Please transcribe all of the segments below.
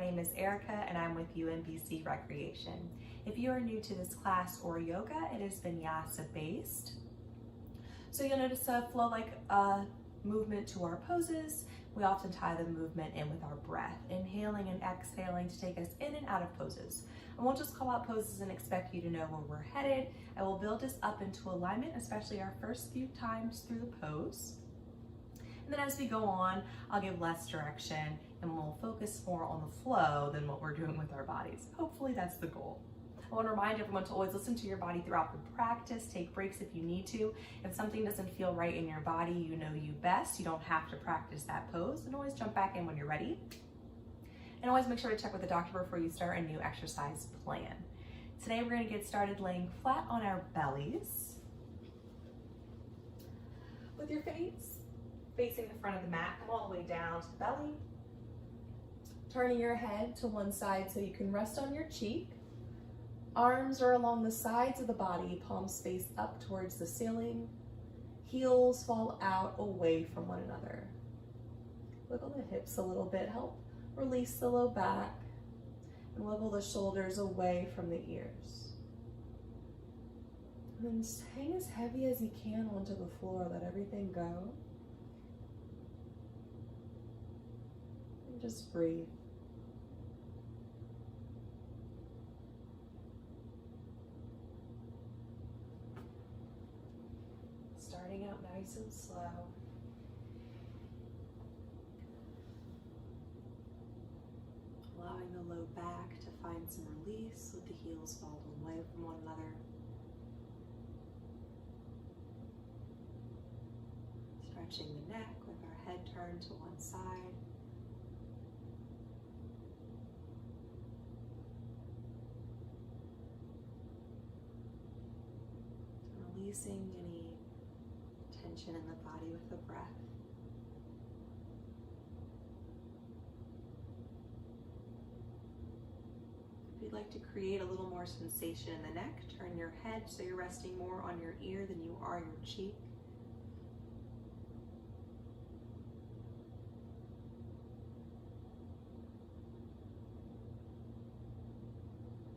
My name is Erica and I'm with UMBC Recreation. If you are new to this class or yoga, it is Vinyasa based. So you'll notice a flow-like movement to our poses. We often tie the movement in with our breath, inhaling and exhaling to take us in and out of poses. I won't just call out poses and expect you to know where we're headed. I will build us up into alignment, especially our first few times through the pose. And then as we go on, I'll give less direction and we'll focus more on the flow than what we're doing with our bodies. Hopefully that's the goal. I want to remind everyone to always listen to your body throughout the practice. Take breaks if you need to. If something doesn't feel right in your body, you know you best. You don't have to practice that pose, and always jump back in when you're ready. And always make sure to check with the doctor before you start a new exercise plan. Today we're going to get started laying flat on our bellies with your face facing the front of the mat. Come all the way down to the belly. Turning your head to one side so you can rest on your cheek. Arms are along the sides of the body, palms face up towards the ceiling. Heels fall out away from one another. Wiggle the hips a little bit, help release the low back, and wiggle the shoulders away from the ears. And then just hang as heavy as you can onto the floor, let everything go. And just breathe. Starting out nice and slow. Allowing the low back to find some release with the heels falling away from one another. Stretching the neck with our head turned to one side. Releasing any tension in the body with the breath. If you'd like to create a little more sensation in the neck, turn your head so you're resting more on your ear than you are your cheek.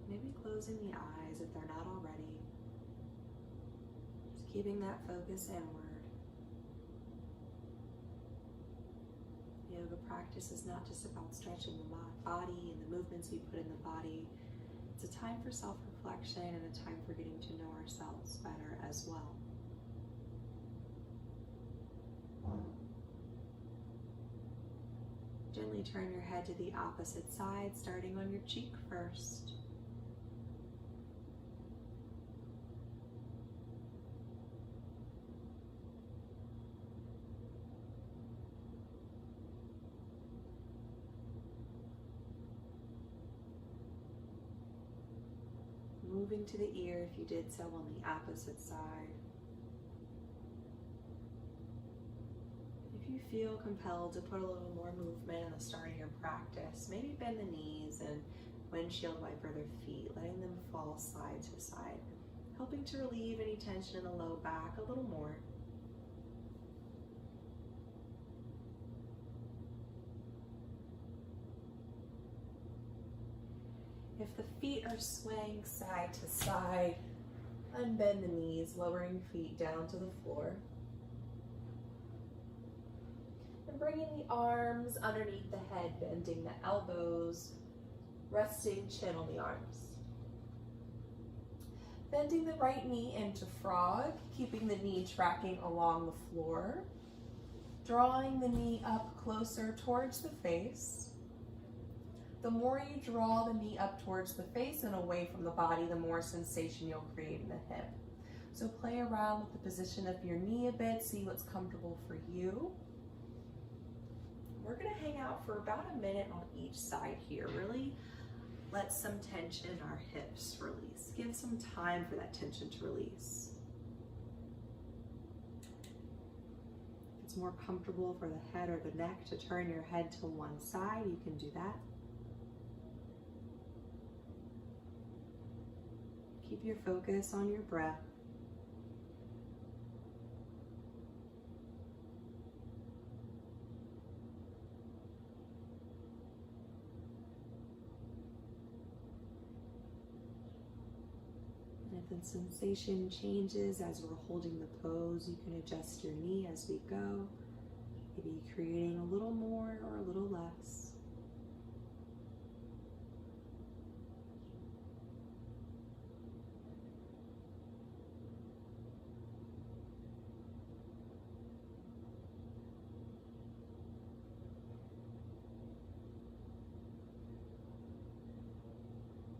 Maybe closing the eyes if they're not already. Keeping that focus inward. Yoga practice is not just about stretching the body and the movements we put in the body. It's a time for self-reflection and a time for getting to know ourselves better as well. Gently turn your head to the opposite side, starting on your cheek first. Moving to the ear if you did so on the opposite side. If you feel compelled to put a little more movement in the start of your practice, maybe bend the knees and windshield wiper their feet, letting them fall side to side, helping to relieve any tension in the low back a little more. If the feet are swaying side to side, unbend the knees, lowering feet down to the floor. And bringing the arms underneath the head, bending the elbows, resting chin on the arms. Bending the right knee into frog, keeping the knee tracking along the floor. Drawing the knee up closer towards the face. The more you draw the knee up towards the face and away from the body, the more sensation you'll create in the hip. So play around with the position of your knee a bit, see what's comfortable for you. We're gonna hang out for about a minute on each side here. Really let some tension in our hips release. Give some time for that tension to release. If it's more comfortable for the head or the neck to turn your head to one side, you can do that. Keep your focus on your breath. sensation changes as we're holding the pose. You can adjust your knee as we go, maybe creating a little more or a little less.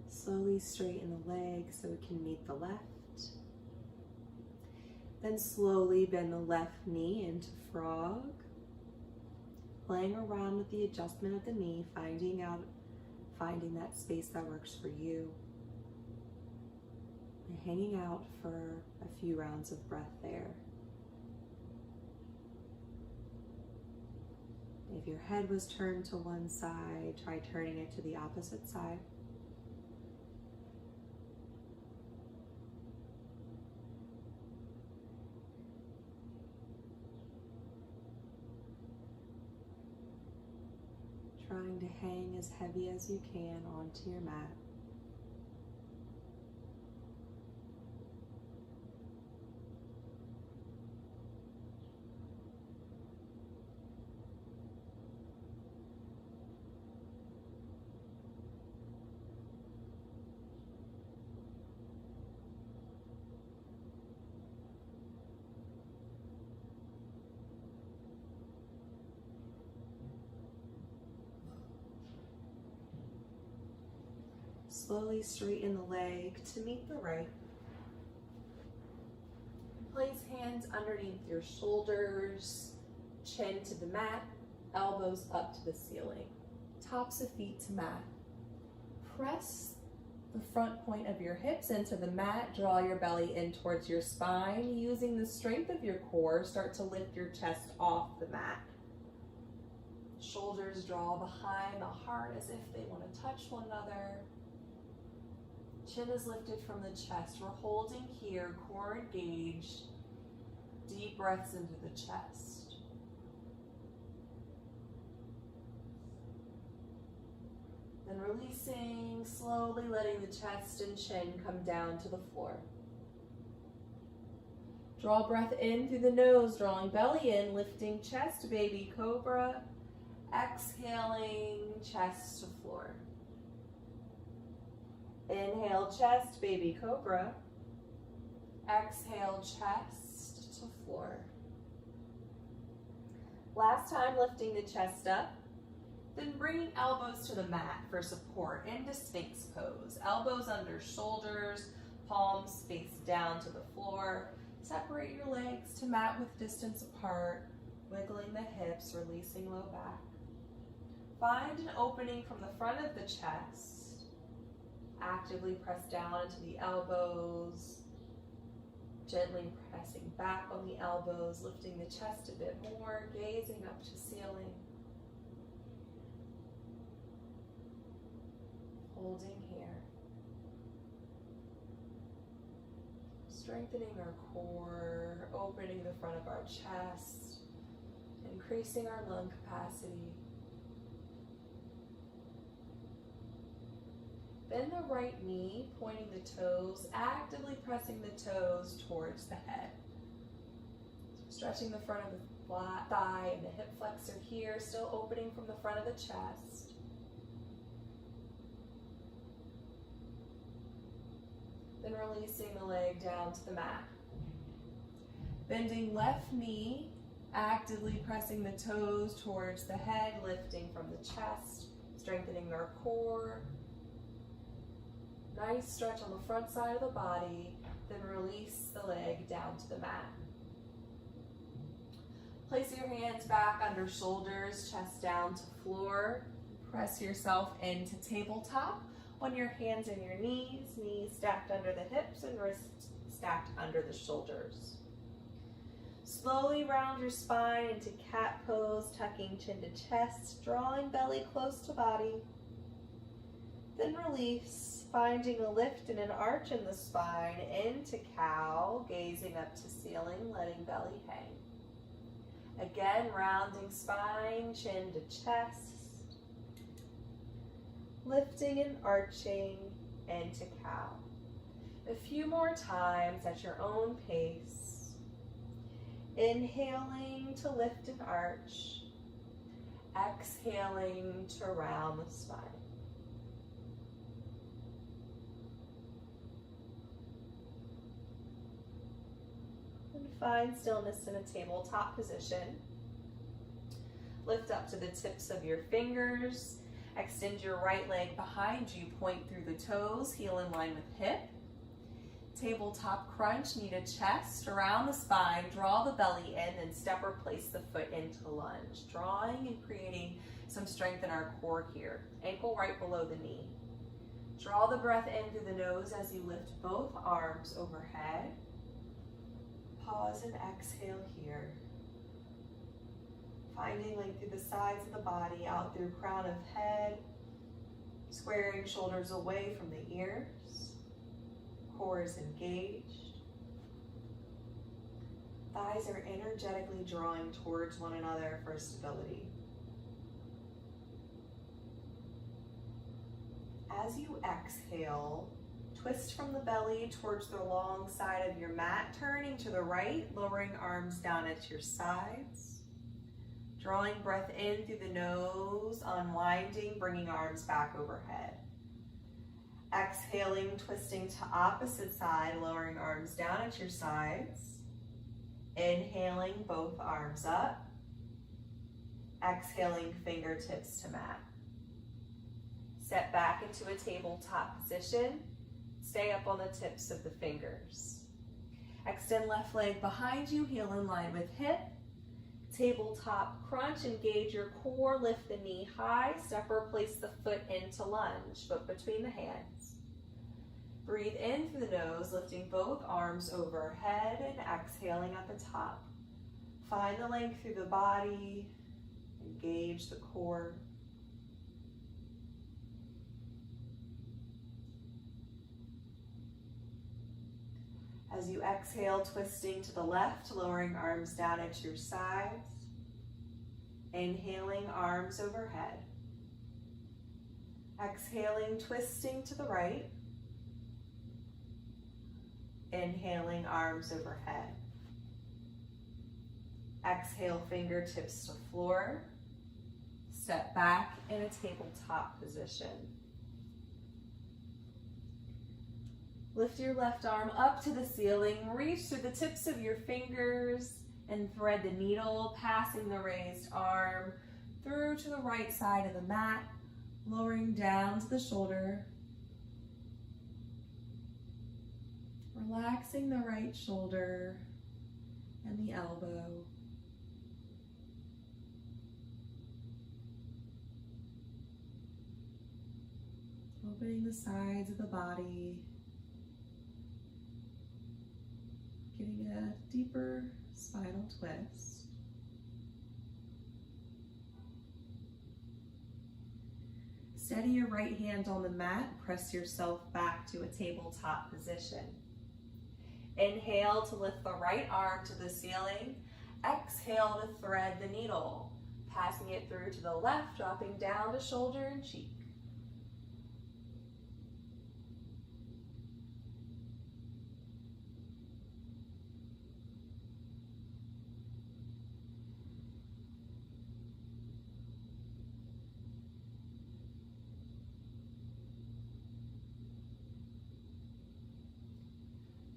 Slowly straighten the leg so it can meet the left. Then slowly bend the left knee into frog. Playing around with the adjustment of the knee, finding that space that works for you. And hanging out for a few rounds of breath there. If your head was turned to one side, try turning it to the opposite side. Trying to hang as heavy as you can onto your mat. Slowly straighten the leg to meet the right. Place hands underneath your shoulders, chin to the mat, elbows up to the ceiling. Tops of feet to mat. Press the front point of your hips into the mat. Draw your belly in towards your spine. Using the strength of your core, start to lift your chest off the mat. Shoulders draw behind the heart as if they want to touch one another. Chin is lifted from the chest. We're holding here, core engaged. Deep breaths into the chest. Then releasing, slowly letting the chest and chin come down to the floor. Draw breath in through the nose, drawing belly in, lifting chest, baby cobra. Exhaling, chest to floor. Inhale, chest, baby cobra. Exhale, chest to floor. Last time, lifting the chest up, then bringing elbows to the mat for support into Sphinx pose. Elbows under shoulders, palms face down to the floor. Separate your legs to mat with distance apart, wiggling the hips, releasing low back. Find an opening from the front of the chest. Actively press down into the elbows, gently pressing back on the elbows, lifting the chest a bit more, gazing up to ceiling. Holding here. Strengthening our core, opening the front of our chest, increasing our lung capacity. Bend the right knee, pointing the toes, actively pressing the toes towards the head. So stretching the front of the thigh and the hip flexor here, still opening from the front of the chest. Then releasing the leg down to the mat. Bending left knee, actively pressing the toes towards the head, lifting from the chest, strengthening our core. Nice stretch on the front side of the body, then release the leg down to the mat. Place your hands back under shoulders, chest down to floor. Press yourself into tabletop on your hands and your knees stacked under the hips and wrists stacked under the shoulders. Slowly round your spine into cat pose, tucking chin to chest, drawing belly close to body. Then release, finding a lift and an arch in the spine into cow, gazing up to ceiling, letting belly hang. Again, rounding spine, chin to chest, lifting and arching into cow. A few more times at your own pace. Inhaling to lift and arch. Exhaling to round the spine. And find stillness in a tabletop position. Lift up to the tips of your fingers. Extend your right leg behind you, point through the toes, heel in line with hip. Tabletop crunch, knee to chest, around the spine, draw the belly in, and step or place the foot into lunge. Drawing and creating some strength in our core here. Ankle right below the knee. Draw the breath in through the nose as you lift both arms overhead. Pause and exhale here. Finding length through the sides of the body, out through crown of head, squaring shoulders away from the ears. Core is engaged. Thighs are energetically drawing towards one another for stability. As you exhale, twist from the belly towards the long side of your mat, turning to the right, lowering arms down at your sides. Drawing breath in through the nose, unwinding, bringing arms back overhead. Exhaling, twisting to opposite side, lowering arms down at your sides. Inhaling, both arms up. Exhaling, fingertips to mat. Step back into a tabletop position. Stay up on the tips of the fingers. Extend left leg behind you, heel in line with hip. Tabletop crunch, engage your core, lift the knee high, step or place the foot into lunge, foot between the hands. Breathe in through the nose, lifting both arms overhead and exhaling at the top. Find the length through the body, engage the core. As you exhale, twisting to the left, lowering arms down at your sides. Inhaling, arms overhead. Exhaling, twisting to the right. Inhaling, arms overhead. Exhale, fingertips to floor. Step back in a tabletop position. Lift your left arm up to the ceiling, reach through the tips of your fingers and thread the needle, passing the raised arm through to the right side of the mat, lowering down to the shoulder. Relaxing the right shoulder and the elbow. Opening the sides of the body. Getting a deeper spinal twist. Steady your right hand on the mat, press yourself back to a tabletop position. Inhale to lift the right arm to the ceiling. Exhale to thread the needle, passing it through to the left, dropping down to shoulder and cheek.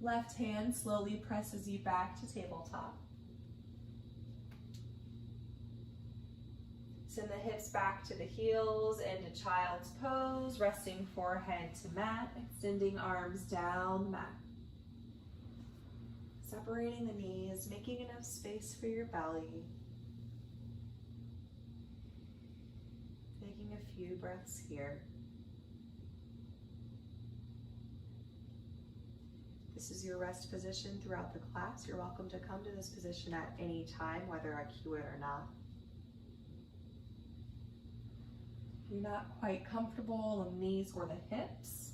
Left hand slowly presses you back to tabletop. Send the hips back to the heels into child's pose, resting forehead to mat, extending arms down mat. Separating the knees, making enough space for your belly. Taking a few breaths here. This is your rest position throughout the class. You're welcome to come to this position at any time, whether I cue it or not. If you're not quite comfortable on the knees or the hips,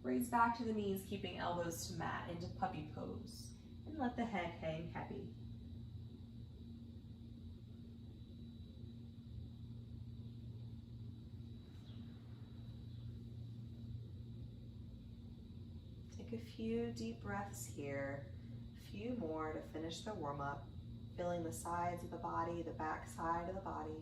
raise back to the knees, keeping elbows to mat into puppy pose, and let the head hang heavy. Take a few deep breaths here, a few more to finish the warm-up, feeling the sides of the body, the back side of the body.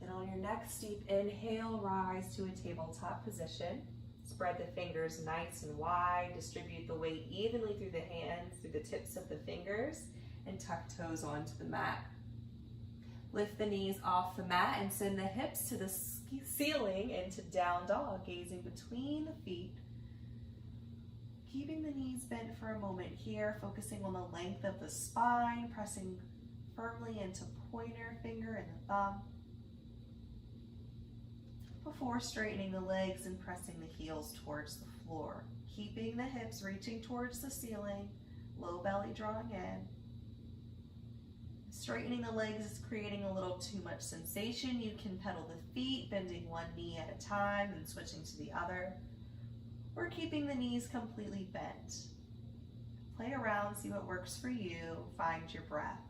Then on your next deep inhale, rise to a tabletop position. Spread the fingers nice and wide, distribute the weight evenly through the hands, through the tips of the fingers, and tuck toes onto the mat. Lift the knees off the mat and send the hips to the ceiling into down dog, gazing between the feet. Keeping the knees bent for a moment here, focusing on the length of the spine, pressing firmly into pointer finger and the thumb, before straightening the legs and pressing the heels towards the floor. Keeping the hips reaching towards the ceiling, low belly drawing in. Straightening the legs is creating a little too much sensation. You can pedal the feet, bending one knee at a time and switching to the other, or keeping the knees completely bent. Play around, see what works for you, find your breath.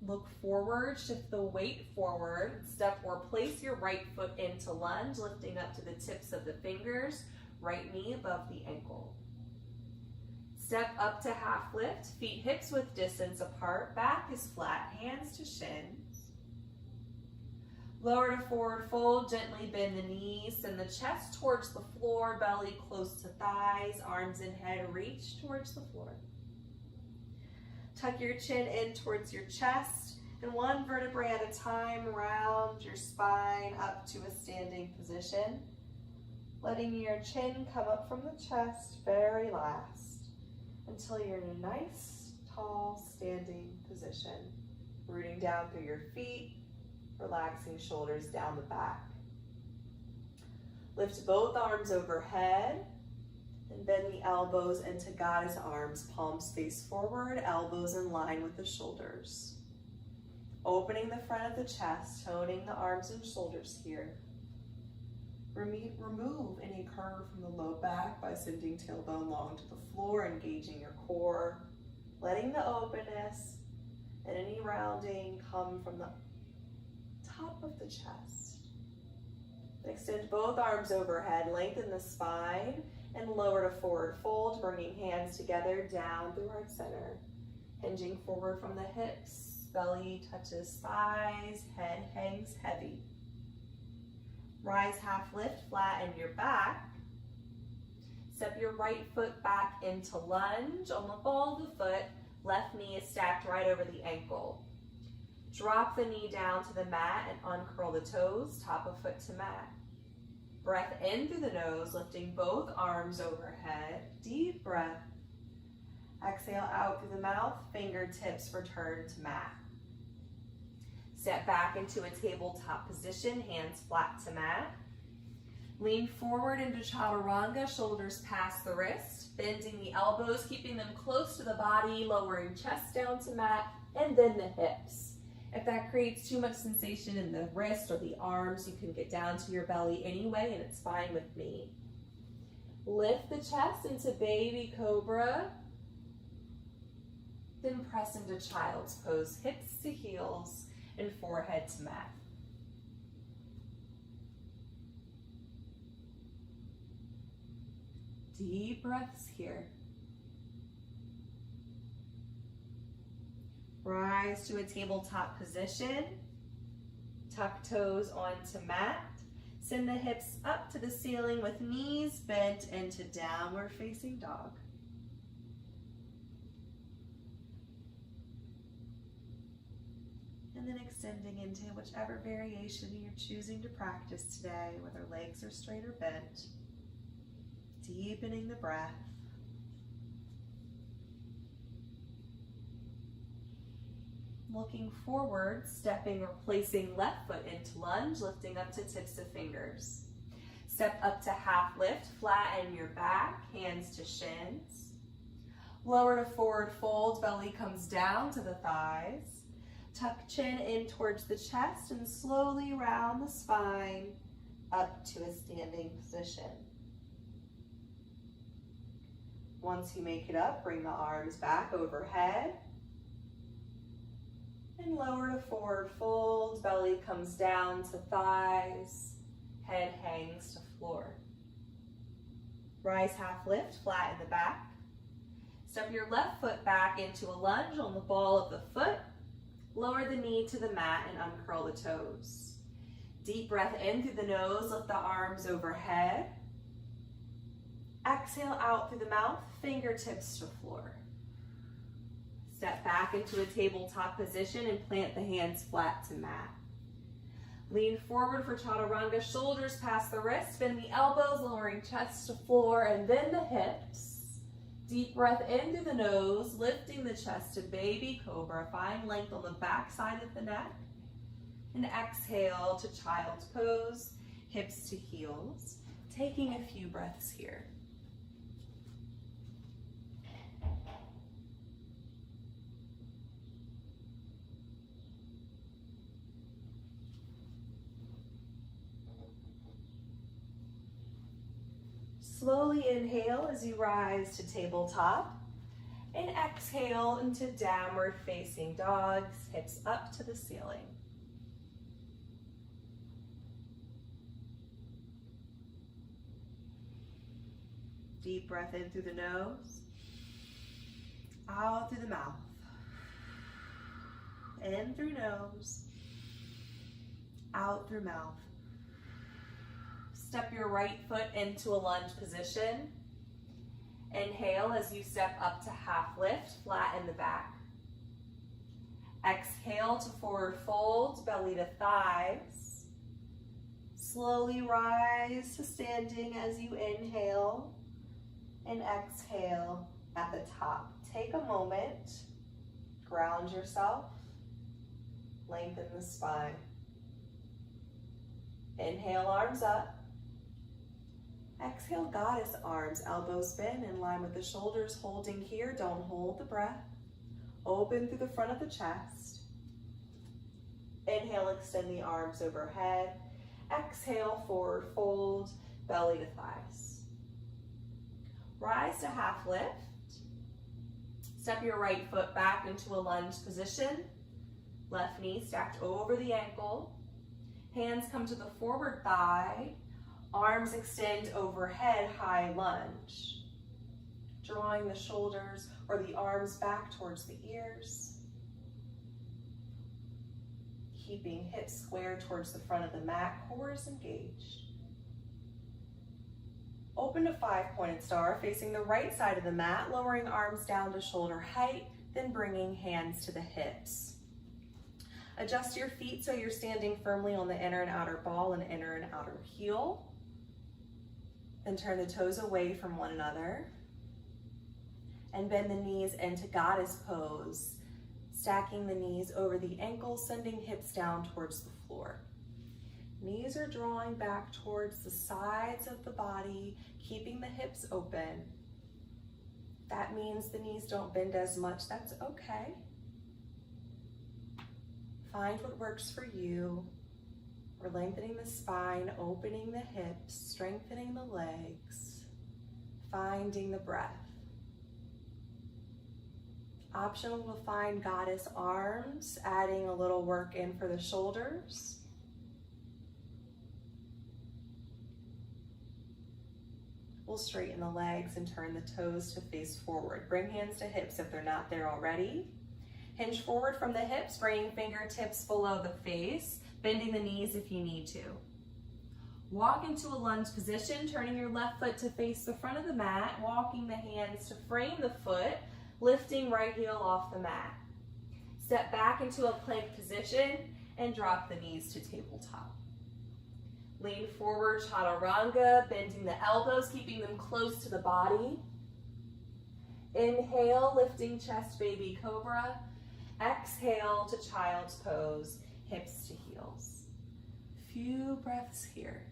Look forward, shift the weight forward, step or place your right foot into lunge, lifting up to the tips of the fingers, right knee above the ankle. Step up to half lift, feet hips width distance apart, back is flat, hands to shins. Lower to forward fold, gently bend the knees, send the chest towards the floor, belly close to thighs, arms and head reach towards the floor. Tuck your chin in towards your chest, and one vertebrae at a time, round your spine up to a standing position. Letting your chin come up from the chest very last, until you're in a nice, tall, standing position. Rooting down through your feet, relaxing shoulders down the back. Lift both arms overhead, and bend the elbows into goddess arms, palms face forward, elbows in line with the shoulders. Opening the front of the chest, toning the arms and shoulders here. Remove any curve from the low back by sending tailbone long to the floor, engaging your core, letting the openness and any rounding come from the top of the chest. Extend both arms overhead, lengthen the spine, and lower to forward fold, bringing hands together down through heart center. Hinging forward from the hips, belly touches thighs, head hangs heavy. Rise half lift, flatten your back. Step your right foot back into lunge. On the ball of the foot, left knee is stacked right over the ankle. Drop the knee down to the mat and uncurl the toes, top of foot to mat. Breath in through the nose, lifting both arms overhead. Deep breath. Exhale out through the mouth, fingertips return to mat. Step back into a tabletop position, hands flat to mat. Lean forward into chaturanga, shoulders past the wrist, bending the elbows, keeping them close to the body, lowering chest down to mat, and then the hips. If that creates too much sensation in the wrist or the arms, you can get down to your belly anyway, and it's fine with me. Lift the chest into baby cobra. Then press into child's pose, hips to heels and forehead to mat. Deep breaths here. Rise to a tabletop position. Tuck toes onto mat. Send the hips up to the ceiling with knees bent into downward facing dog. And then extending into whichever variation you're choosing to practice today, whether legs are straight or bent. Deepening the breath. Looking forward, stepping or placing left foot into lunge, lifting up to tips of fingers. Step up to half lift, flatten your back, hands to shins. Lower to forward fold, belly comes down to the thighs. Tuck chin in towards the chest and slowly round the spine up to a standing position. Once you make it up, bring the arms back overhead. And lower to forward fold, belly comes down to thighs, Head hangs to floor. Rise half lift, flatten the back. Step your left foot back into a lunge on the ball of the foot. Lower the knee to the mat and uncurl the toes. Deep breath in through the nose, lift the arms overhead. Exhale out through the mouth, fingertips to floor. Step back into a tabletop position and plant the hands flat to mat. Lean forward for chaturanga, shoulders past the wrists, bend the elbows, lowering chest to floor and then the hips. Deep breath in through the nose, lifting the chest to baby cobra. Find length on the back side of the neck. And exhale to child's pose, hips to heels. Taking a few breaths here. Slowly inhale as you rise to tabletop and exhale into downward facing dogs, hips up to the ceiling. Deep breath in through the nose, out through the mouth. In through nose, out through mouth. Step your right foot into a lunge position. Inhale as you step up to half lift, flatten the back. Exhale to forward fold, belly to thighs. Slowly rise to standing as you inhale and exhale at the top. Take a moment, ground yourself, lengthen the spine. Inhale, arms up. Exhale, goddess arms, elbows bend in line with the shoulders, holding here. Don't hold the breath. Open through the front of the chest. Inhale, extend the arms overhead. Exhale, forward fold, belly to thighs. Rise to half lift. Step your right foot back into a lunge position. Left knee stacked over the ankle. Hands come to the forward thigh. Arms extend overhead, high lunge. Drawing the shoulders or the arms back towards the ears. Keeping hips square towards the front of the mat, core is engaged. Open to 5-pointed star, facing the right side of the mat, lowering arms down to shoulder height, then bringing hands to the hips. Adjust your feet so you're standing firmly on the inner and outer ball and inner and outer heel. Then turn the toes away from one another. And bend the knees into goddess pose, stacking the knees over the ankles, sending hips down towards the floor. Knees are drawing back towards the sides of the body, keeping the hips open. That means the knees don't bend as much. That's okay. Find what works for you. We're lengthening the spine, opening the hips, strengthening the legs, finding the breath. Optional to find goddess arms, adding a little work in for the shoulders. We'll straighten the legs and turn the toes to face forward. Bring hands to hips if they're not there already. Hinge forward from the hips, bringing fingertips below the face, bending the knees if you need to. Walk into a lunge position, turning your left foot to face the front of the mat, walking the hands to frame the foot, lifting right heel off the mat. Step back into a plank position and drop the knees to tabletop. Lean forward, chaturanga, bending the elbows, keeping them close to the body. Inhale, lifting chest, baby cobra. Exhale to child's pose, hips to heels. Few breaths here.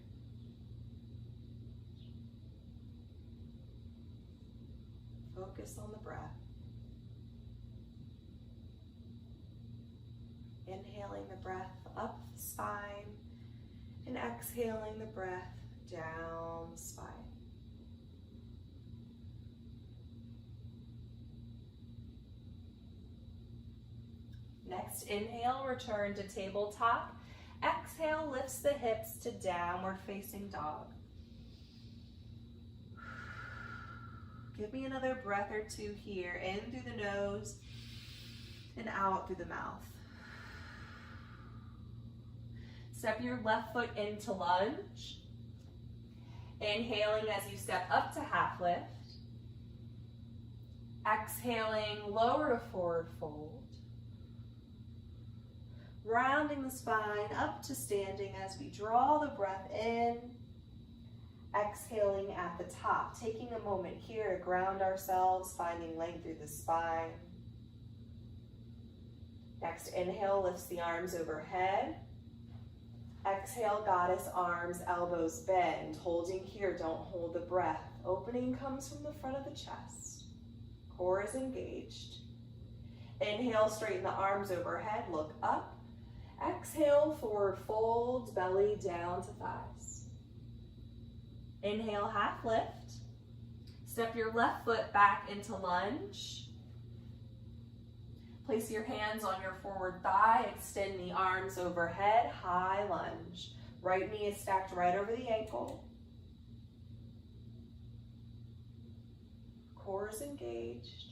Focus on the breath. Inhaling the breath up the spine and exhaling the breath down the spine. Next, inhale, return to tabletop. Exhale, lifts the hips to downward facing dog. Give me another breath or two here, in through the nose and out through the mouth. Step your left foot into lunge. Inhaling as you step up to half lift. Exhaling, lower to forward fold. Rounding the spine up to standing as we draw the breath in. Exhaling at the top, taking a moment here to ground ourselves, finding length through the spine. Next inhale, lifts the arms overhead. Exhale, goddess arms, elbows bend. Holding here, don't hold the breath. Opening comes from the front of the chest. Core is engaged. Inhale, straighten the arms overhead, look up. Exhale, forward fold, belly down to thighs. Inhale, half lift. Step your left foot back into lunge. Place your hands on your forward thigh, extend the arms overhead, high lunge. Right knee is stacked right over the ankle. Core is engaged.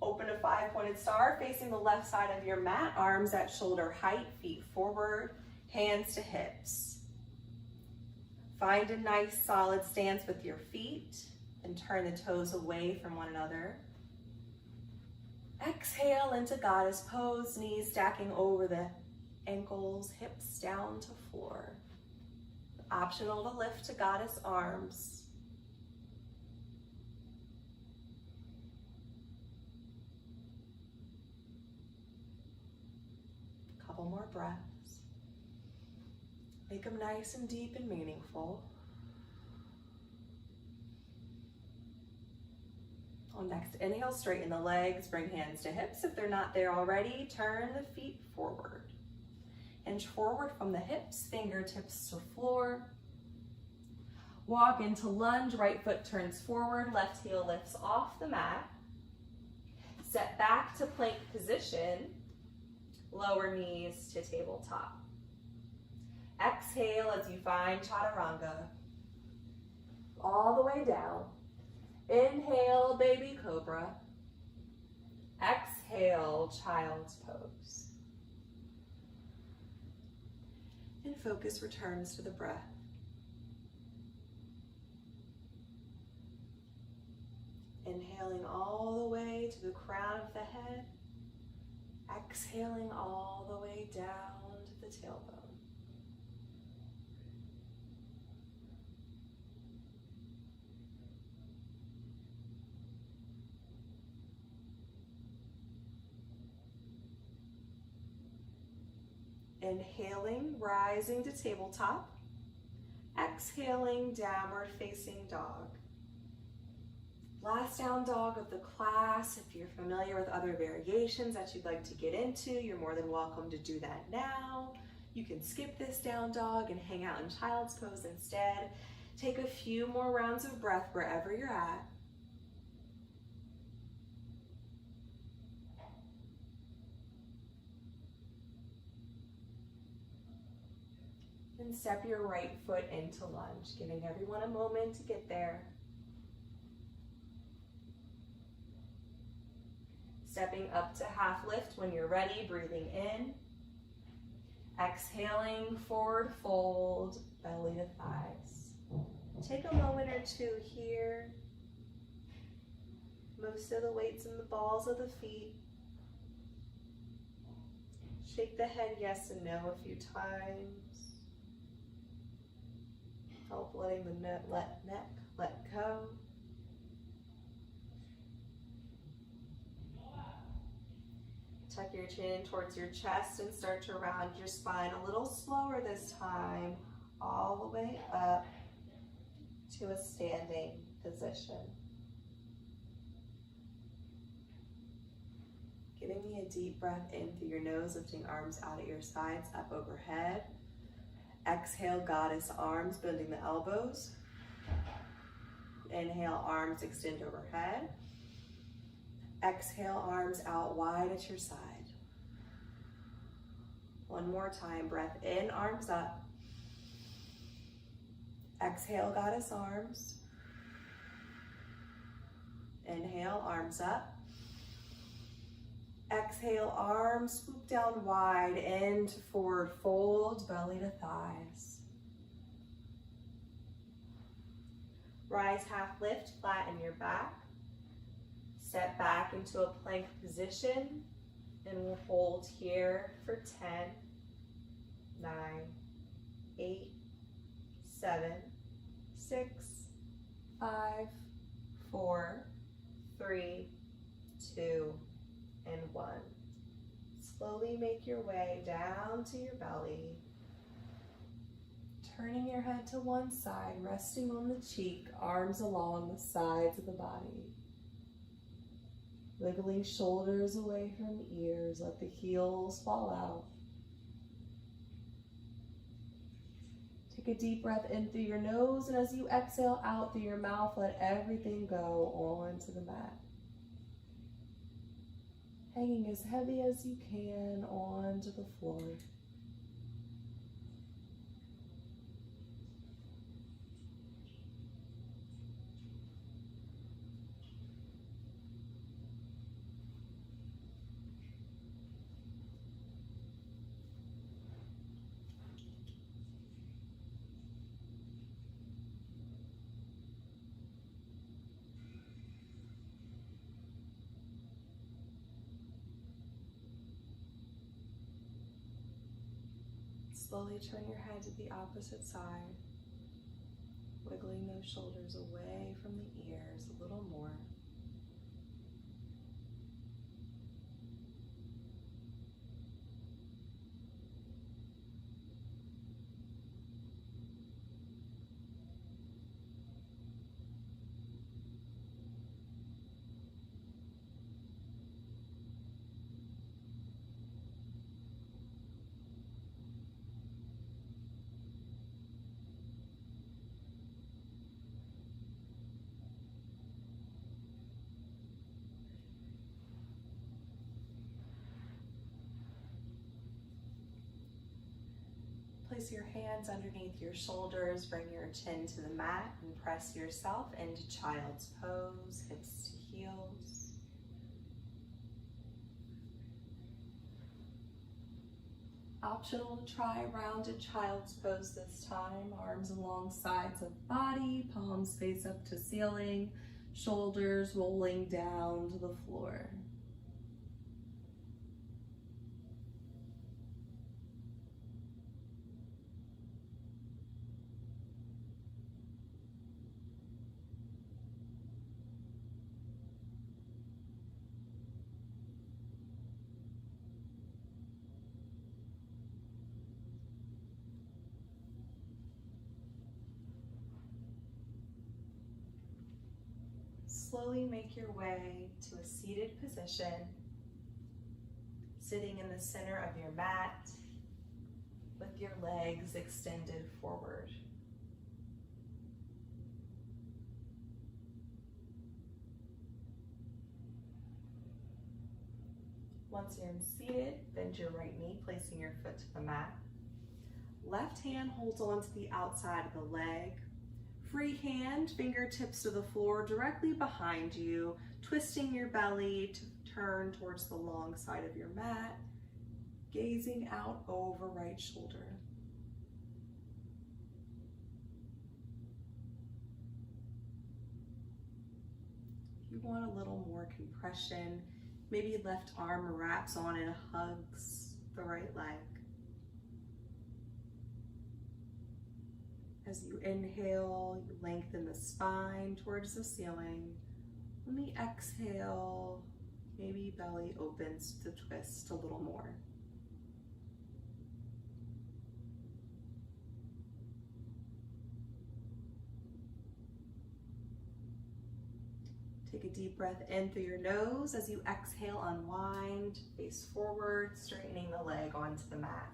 Open a 5-pointed star facing the left side of your mat, arms at shoulder height, feet forward, hands to hips. Find a nice solid stance with your feet and turn the toes away from one another. Exhale into goddess pose, knees stacking over the ankles, hips down to floor. Optional to lift to goddess arms. Couple more breaths. Make them nice and deep and meaningful. On next inhale, straighten the legs, bring hands to hips. If they're not there already, turn the feet forward. Inch forward from the hips, fingertips to floor. Walk into lunge, right foot turns forward, left heel lifts off the mat. Step back to plank position. Lower knees to tabletop. Exhale as you find chaturanga. All the way down. Inhale, baby cobra. Exhale, child's pose. And focus returns to the breath. Inhaling all the way to the crown of the head. Exhaling all the way down to the tailbone. Inhaling, rising to tabletop. Exhaling, downward facing dog. Last down dog of the class. If you're familiar with other variations that you'd like to get into, you're more than welcome to do that now. You can skip this down dog and hang out in child's pose instead. Take a few more rounds of breath wherever you're at. And step your right foot into lunge, giving everyone a moment to get there. Stepping up to half lift when you're ready, breathing in. Exhaling, forward fold, belly to thighs. Take a moment or two here. Most of the weight's in the balls of the feet. Shake the head yes and no a few times. Help letting the neck let go. Tuck your chin towards your chest and start to round your spine a little slower this time, all the way up to a standing position. Giving me a deep breath in through your nose, lifting arms out at your sides, up overhead. Exhale, goddess arms, bending the elbows. Inhale, arms extend overhead. Exhale, arms out wide at your side. One more time, breath in, arms up. Exhale, goddess arms. Inhale, arms up. Exhale, arms swoop down wide into forward fold, belly to thighs. Rise, half lift, flatten your back. Step back into a plank position, and we'll hold here for 10, 9, 8, 7, 6, 5, 4, 3, 2, and 1. Slowly make your way down to your belly. Turning your head to one side, resting on the cheek, arms along the sides of the body. Wiggling shoulders away from ears, let the heels fall out. Take a deep breath in through your nose, and as you exhale out through your mouth, let everything go onto the mat. Hanging as heavy as you can onto the floor. Slowly turn your head to the opposite side, wiggling those shoulders away from the ears a little more. Place your hands underneath your shoulders, bring your chin to the mat, and press yourself into child's pose, hips to heels. Optional to try rounded child's pose this time. Arms along sides of body, palms face up to ceiling, shoulders rolling down to the floor. Slowly make your way to a seated position, sitting in the center of your mat with your legs extended forward. Once you're seated, bend your right knee, placing your foot to the mat. Left hand holds onto the outside of the leg. Free hand, fingertips to the floor directly behind you, twisting your belly to turn towards the long side of your mat, gazing out over right shoulder. If you want a little more compression, maybe left arm wraps on and hugs the right leg. As you inhale, you lengthen the spine towards the ceiling. On the exhale, maybe belly opens to twist a little more. Take a deep breath in through your nose. As you exhale, unwind, face forward, straightening the leg onto the mat.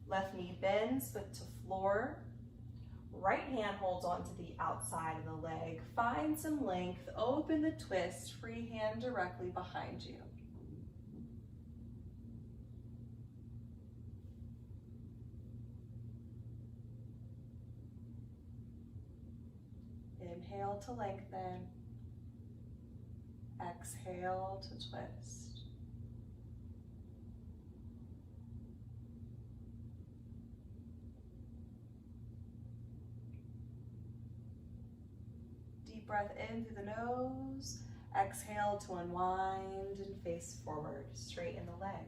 Left knee bends, foot to floor. Right hand holds onto the outside of the leg. Find some length, open the twist, free hand directly behind you. Inhale to lengthen. Exhale to twist. Deep breath in through the nose. Exhale to unwind and face forward. Straighten the leg.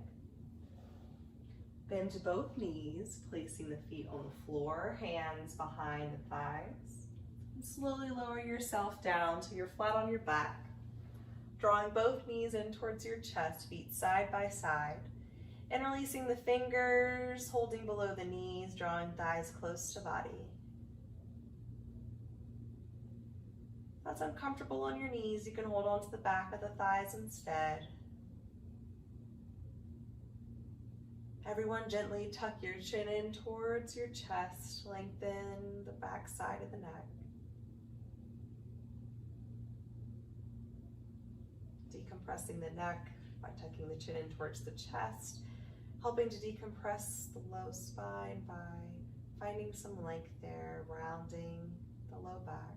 Bend both knees, placing the feet on the floor, hands behind the thighs. And slowly lower yourself down till you're flat on your back. Drawing both knees in towards your chest, feet side by side. Interlacing the fingers, holding below the knees, drawing thighs close to body. If that's uncomfortable on your knees, you can hold on to the back of the thighs instead. Everyone gently tuck your chin in towards your chest, lengthen the back side of the neck. Decompressing the neck by tucking the chin in towards the chest, helping to decompress the low spine by finding some length there, rounding the low back.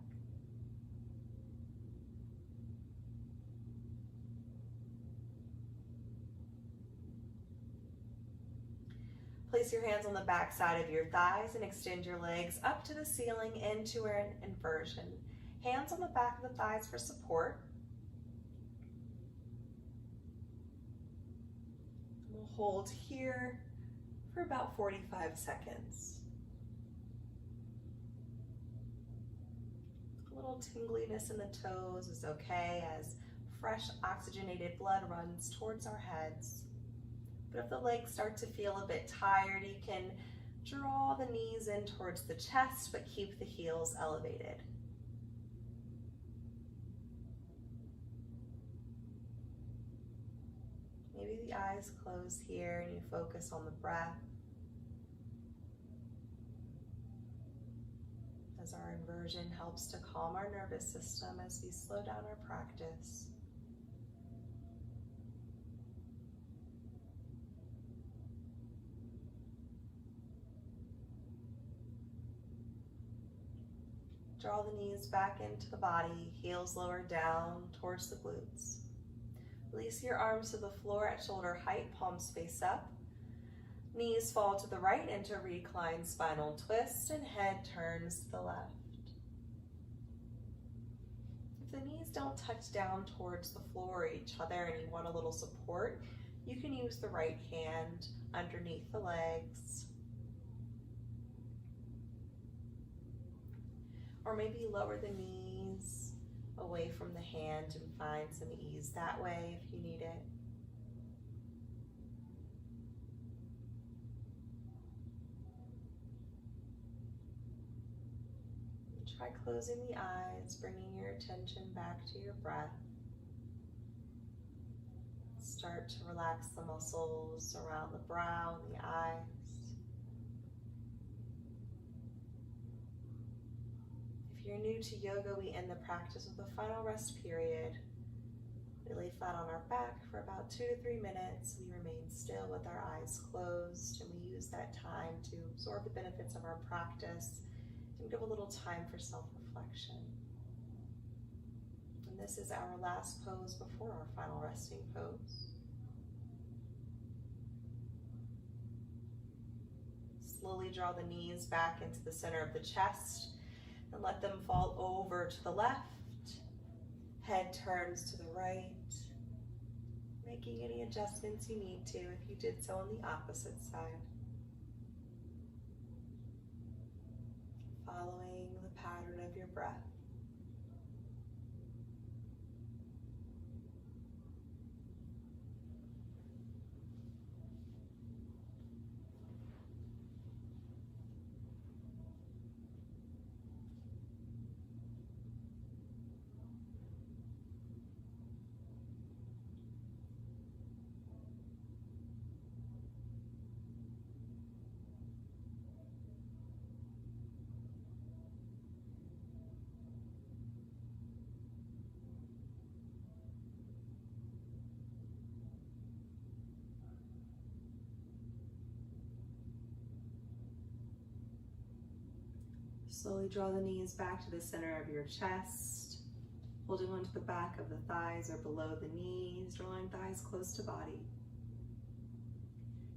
Place your hands on the back side of your thighs and extend your legs up to the ceiling into an inversion. Hands on the back of the thighs for support. We'll hold here for about 45 seconds. A little tingliness in the toes is okay as fresh oxygenated blood runs towards our heads. But if the legs start to feel a bit tired, you can draw the knees in towards the chest, but keep the heels elevated. Maybe the eyes close here and you focus on the breath. As our inversion helps to calm our nervous system as we slow down our practice. Draw the knees back into the body, heels lower down towards the glutes. Release your arms to the floor at shoulder height, palms face up. Knees fall to the right into reclined spinal twist and head turns to the left. If the knees don't touch down towards the floor or each other and you want a little support, you can use the right hand underneath the legs. Or maybe lower the knees away from the hand and find some ease that way if you need it. Try closing the eyes, bringing your attention back to your breath. Start to relax the muscles around the brow and the eyes. If you're new to yoga, we end the practice with a final rest period. We lay flat on our back for about 2 to 3 minutes. We remain still with our eyes closed, and we use that time to absorb the benefits of our practice and give a little time for self-reflection. And this is our last pose before our final resting pose. Slowly draw the knees back into the center of the chest and let them fall over to the left. Head turns to the right, making any adjustments you need to if you did so on the opposite side. Following the pattern of your breath. Slowly draw the knees back to the center of your chest, holding onto the back of the thighs or below the knees, drawing thighs close to body.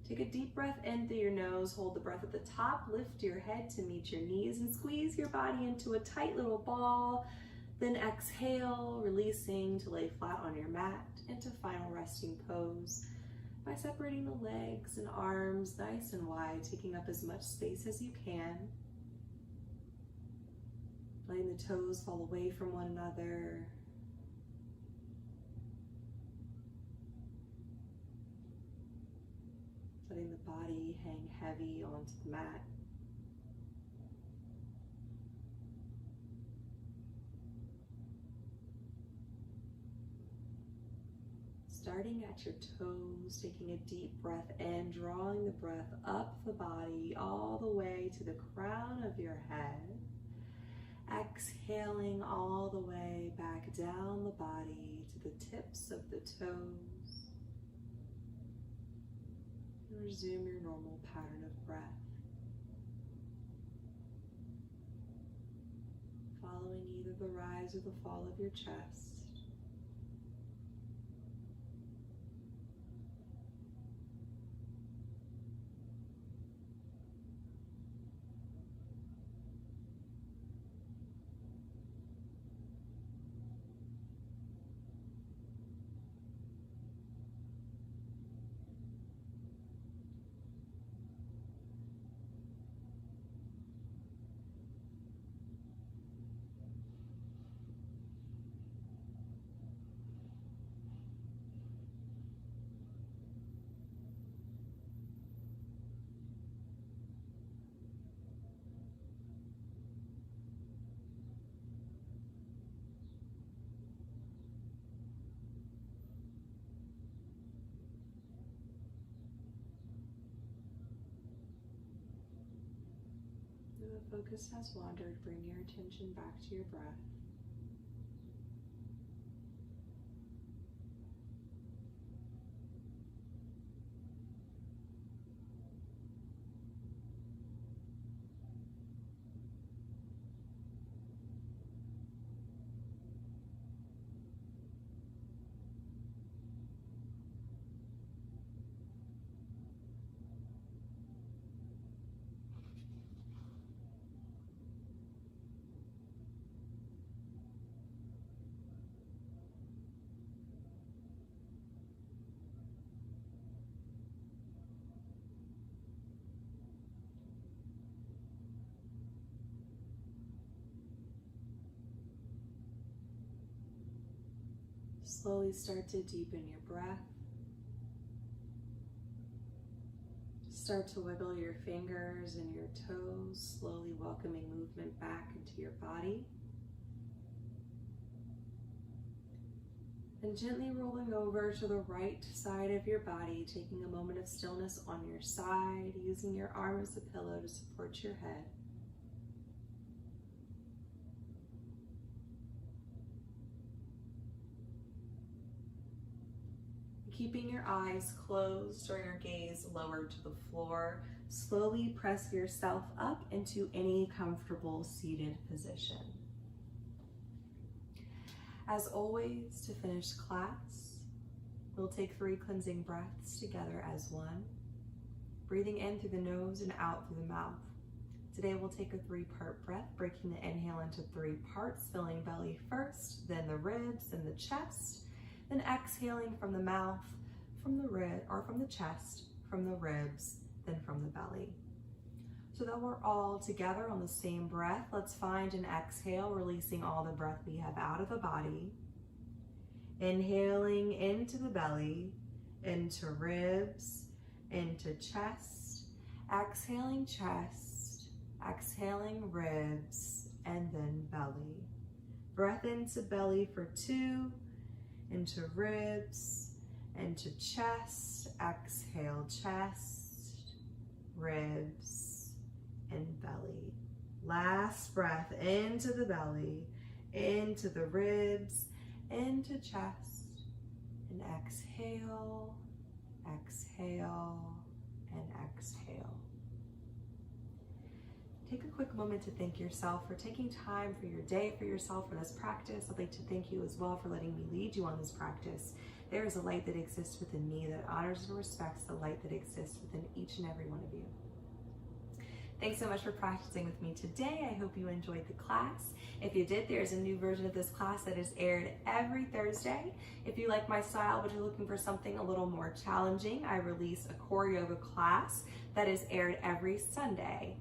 Take a deep breath in through your nose, hold the breath at the top, lift your head to meet your knees and squeeze your body into a tight little ball. Then exhale, releasing to lay flat on your mat into final resting pose by separating the legs and arms nice and wide, taking up as much space as you can. Letting the toes fall away from one another. Letting the body hang heavy onto the mat. Starting at your toes, taking a deep breath in, drawing the breath up the body all the way to the crown of your head. Exhaling all the way back down the body to the tips of the toes. And resume your normal pattern of breath. Following either the rise or the fall of your chest. If the focus has wandered, bring your attention back to your breath. Slowly start to deepen your breath. Start to wiggle your fingers and your toes, slowly welcoming movement back into your body. And gently rolling over to the right side of your body, taking a moment of stillness on your side, using your arm as a pillow to support your head. Keeping your eyes closed or your gaze lowered to the floor, slowly press yourself up into any comfortable seated position. As always, to finish class, we'll take 3 cleansing breaths together as one, breathing in through the nose and out through the mouth. Today we'll take a 3-part breath, breaking the inhale into 3 parts, filling belly first, then the ribs, then the chest, then exhaling from the mouth, from the rib, or from the chest, from the ribs, then from the belly. So that we're all together on the same breath, let's find an exhale, releasing all the breath we have out of the body. Inhaling into the belly, into ribs, into chest, exhaling chest, exhaling ribs, and then belly. Breath into belly for 2, into ribs, into chest, exhale chest, ribs, and belly. Last breath into the belly, into the ribs, into chest, and exhale, exhale, and exhale. take a quick moment to thank yourself for taking time for your day, for yourself, for this practice. I'd like to thank you as well for letting me lead you on this practice. There is a light that exists within me that honors and respects the light that exists within each and every one of you. Thanks so much for practicing with me today. I hope you enjoyed the class. If you did, there's a new version of this class that is aired every Thursday. If you like my style, but you're looking for something a little more challenging, I release a core yoga class that is aired every Sunday.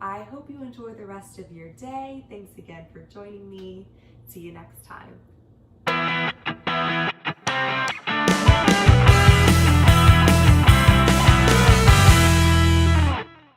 I hope you enjoy the rest of your day. Thanks again for joining me. See you next time.